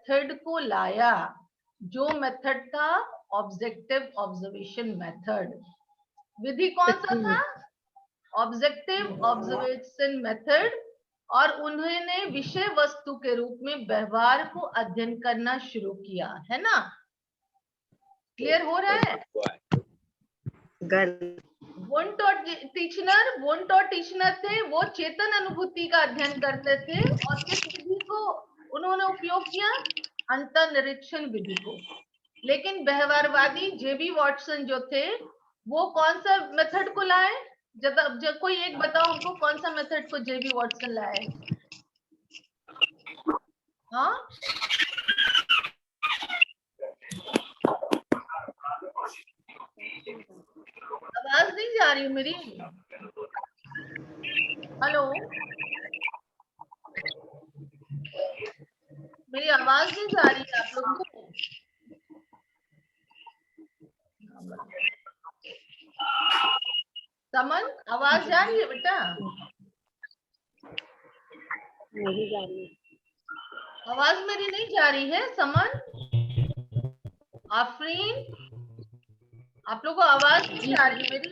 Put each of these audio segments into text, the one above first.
Method को लाया, जो मेथड था ऑब्जेक्टिव ऑब्जर्वेशन मेथड। विधि कौन सा था? Objective observation method. और उन्होंने विषय वस्तु के रूप में व्यवहार को अध्ययन करना शुरू किया, है ना? क्लियर हो रहा है? वुंट और टीचनर थे, वो चेतन अनुभूति का अध्ययन करते थे। और किस विधि को उन्होंने उपयोग किया? अंतर्निरीक्षण विधि को। लेकिन व्यवहारवादी जेबी वॉटसन जो थे, वो कौन सा मेथड को लाए? जब कोई एक बताओ हमको, कौन सा मेथड को जेबी वॉटसन लाए? हाँ, आवाज नहीं जा रही मेरी। हेलो, मेरी आवाज नहीं जा रही है आप लोगों को? समन, आवाज जा रही है बेटा? नहीं जा रही है। आवाज मेरी नहीं जा रही है? समन, आफरीन, आप लोगों को आवाज नहीं जा रही मेरी?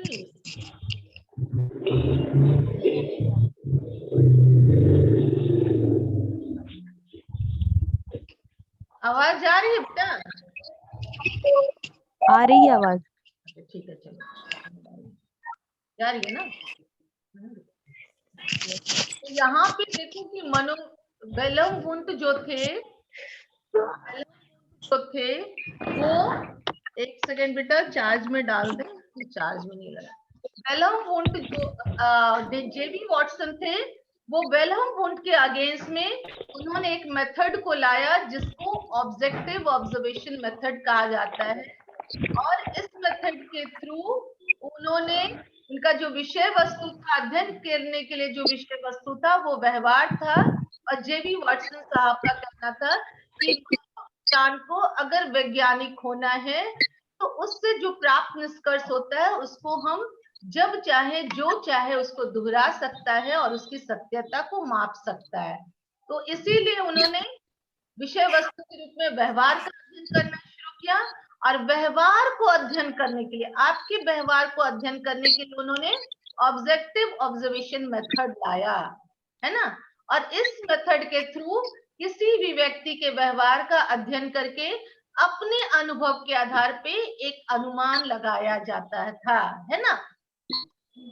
आवाज जा रही है बेटा? आ रही है आवाज। ठीक है, चलो, जा रही है ना? तो यहाँ पे देखो कि बेलम वुंट जो थे, वो, एक सेकेंड बेटा, चार्ज में डाल दे, चार्ज में नहीं लगा। बेलम वुंट जो जेबी वॉटसन थे, वो बेलम वुंट के अगेंस्ट में उन्होंने एक मेथड को लाया जिसको ऑब्जेक्टिव ऑब्जर्वेशन मेथड कहा जाता है। और इस मेथड के थ्रू उन्होंने उनका जो विषय वस्तु का अध्ययन करने के लिए जो विषय वस्तु था वो व्यवहार था। और जेबी वॉटसन साहब का कहना था कि ज्ञान को अगर वैज्ञानिक होना है तो उससे जो प्राप्त निष्कर्ष होता है उसको हम जब चाहे जो चाहे उसको दोहरा सकता है और उसकी सत्यता को माप सकता है। तो इसीलिए उन्होंने विषय वस्तु के रूप में व्यवहार का अध्ययन करना शुरू किया। और व्यवहार को अध्ययन करने के लिए, आपके व्यवहार को अध्ययन करने के लिए उन्होंने ऑब्जेक्टिव ऑब्जर्वेशन मेथड लाया, है ना? और इस मेथड के थ्रू किसी भी व्यक्ति के व्यवहार का अध्ययन करके अपने अनुभव के आधार पे एक अनुमान लगाया जाता था, है ना?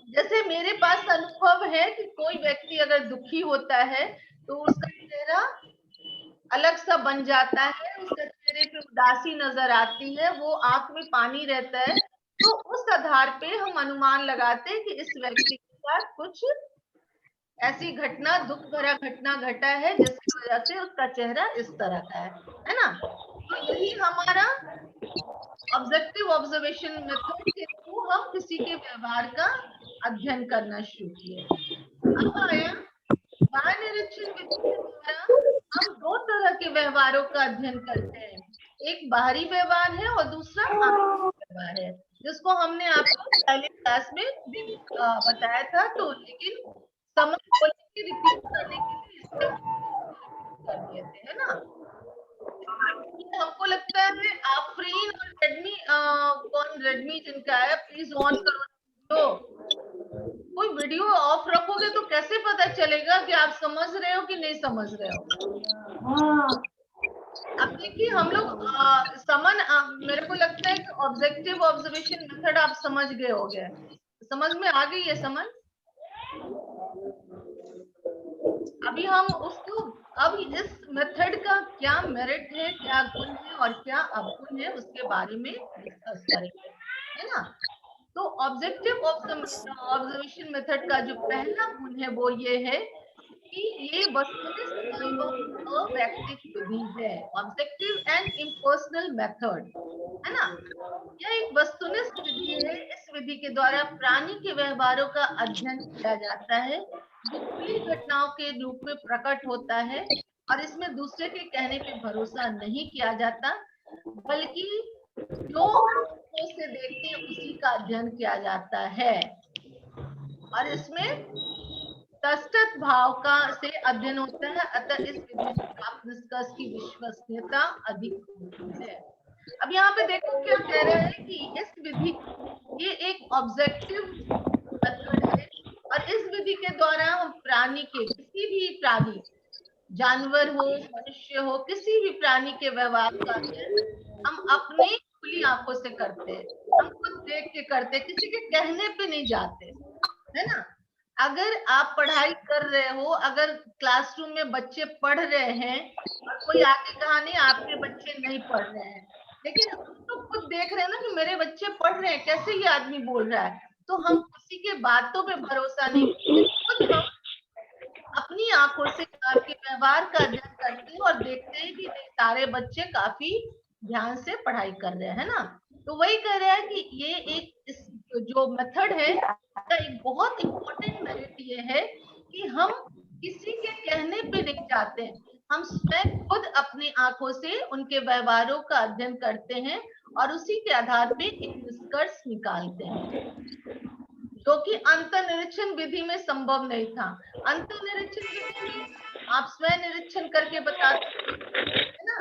जैसे मेरे पास अनुभव है कि कोई व्यक्ति अगर दुखी होता है तो उसका चेहरा अलग सा बन जाता है, उसके चेहरे पे उदासी नजर आती है, वो आंख में पानी रहता है। तो उस आधार पे हम अनुमान लगाते हैं कि इस व्यक्ति के साथ कुछ ऐसी घटना, दुख भरा घटना घटा है जिसकी वजह से उसका चेहरा इस तरह का है ना? तो यही हमारा ऑब्जेक्टिव ऑब्जर्वेशन मेथड के थ्रू हम किसी के व्यवहार का अध्ययन करना शुरू किए। अब आया बाह्य निरीक्षण विधि के द्वारा हम दो तरह के व्यवहारों का अध्ययन करते हैं। एक बाहरी व्यवहार है और दूसरा आंतरिक व्यवहार है, जिसको हमने आपको पहले क्लास में भी बताया था। तो लेकिन समझ को रिपीट करने के लिए इसको कर दिए थे, है ना? हमको लगता है आफरीन और रेडमी, कौन रेडमी जिनका है, प्लीज ऑन करो। तो कोई वीडियो ऑफ रखोगे तो कैसे पता चलेगा कि आप समझ रहे हो कि नहीं समझ रहे हो? अब देखिए हम लोग मेरे को लगता है कि ऑब्जेक्टिव ऑब्जर्वेशन मेथड आप समझ गए होगे। समझ में आ गई है समझ? अभी हम उसको, अब इस मेथड का क्या मेरिट है, क्या गुण है और क्या अवगुण है उसके बारे में डिस्कस करेंगे, है ना? तो ऑब्जेक्टिव ऑब्जर्वेशन मेथड का जो पहला गुण है वो ये है कि ये वस्तुनिष्ठ एवं अवैयक्तिक विधि है। ऑब्जेक्टिव एंड इम्पर्सनल मेथड, है ना? यह एक वस्तुनिष्ठ विधि है। इस विधि के द्वारा प्राणी के व्यवहारों का अध्ययन किया जाता है जो खुली घटनाओं के रूप में प्रकट होता है। और इसमें दूसरे के कहने पे भरोसा नहीं किया जाता, बल्कि जो आंखों से देखते हैं उसी का अध्ययन किया जाता है। और इसमें तटस्थ भाव का से अध्ययन होता है, अतः इस विधि से प्राप्त निष्कर्ष की विश्वसनीयता अधिक होती है। अब यहाँ पे देखो क्या कह रहे हैं कि इस विधि, ये एक ऑब्जेक्टिव मेथड है और इस विधि के द्वारा हम प्राणी के, किसी भी प्राणी, जानवर हो, मनुष्य हो, किसी भी प्राणी के व्यवहार का अध्ययन हम अपनी खुली आंखों से करते हैं, हम खुद देख के करते हैं, किसी के कहने पे नहीं जाते, है ना। अगर आप पढ़ाई कर रहे हो, अगर क्लासरूम में बच्चे पढ़ रहे हैं और कोई आके कहा नहीं आपके बच्चे नहीं पढ़ रहे हैं, लेकिन हम तो खुद देख रहे हैं ना कि मेरे बच्चे पढ़ रहे हैं, कैसे ये आदमी बोल रहा है, तो हम किसी के बातों पे भरोसा नहीं करते, खुद हम अपनी आंखों से आपके व्यवहार का अध्ययन करते हैं और देखते हैं कि सारे बच्चे काफी ध्यान से पढ़ाई कर रहे हैं ना। तो वही कह रहे हैं कि ये एक जो मेथड है का एक बहुत इम्पोर्टेंट मेरिट ये है कि हम किसी के कहने पे नहीं जाते हैं, हम स्वयं खुद अपनी आंखों से उनके व्यवहारों का अध्ययन करते हैं और उसी के आधार पे एक निष्कर्ष निकालते हैं, जो कि अंतर्निरीक्षण विधि में संभव नहीं था। अंतर्निरीक्षण विधि में आप स्वयं निरीक्षण करके बताते है ना,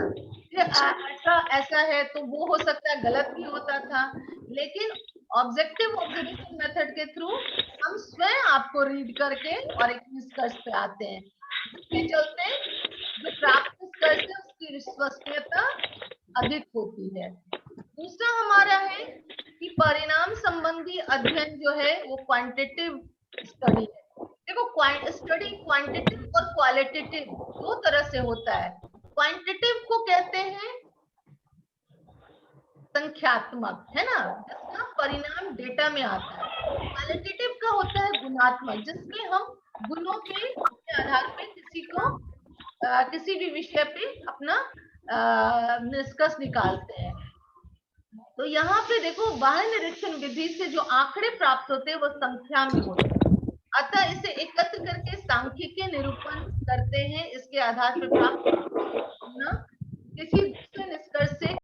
ऐसा ऐसा है तो वो हो सकता है गलत भी होता था, लेकिन ऑब्जेक्टिव ऑब्जर्वेशन मेथड के थ्रू हम स्वयं आपको रीड करके और एक निष्कर्ष पे आते हैं, जिसके चलते जो प्राप्त निष्कर्ष है उसकी विश्वसनीयता अधिक होती है। दूसरा हमारा है कि परिणाम संबंधी अध्ययन जो है वो क्वांटिटेटिव स्टडी है। देखो स्टडी क्वांटिटेटिव और क्वालिटेटिव दो तरह से होता है। क्वांटिटेटिव को कहते हैं संख्यात्मक, है ना, जिसका परिणाम डेटा में आता है। क्वालिटेटिव का होता है गुणात्मक, जिसमें हम गुणों के आधार पे किसी भी विषय पे अपना निष्कर्ष निकालते हैं। तो यहाँ पे देखो बाह्य निरीक्षण विधि से जो आंकड़े प्राप्त होते हैं वो संख्या में होते हैं, अतः इसे एकत्र करके सांख्यिकीय निरूपण करते हैं, इसके आधार पर प्राप्त किसी दूसरे निष्कर्ष से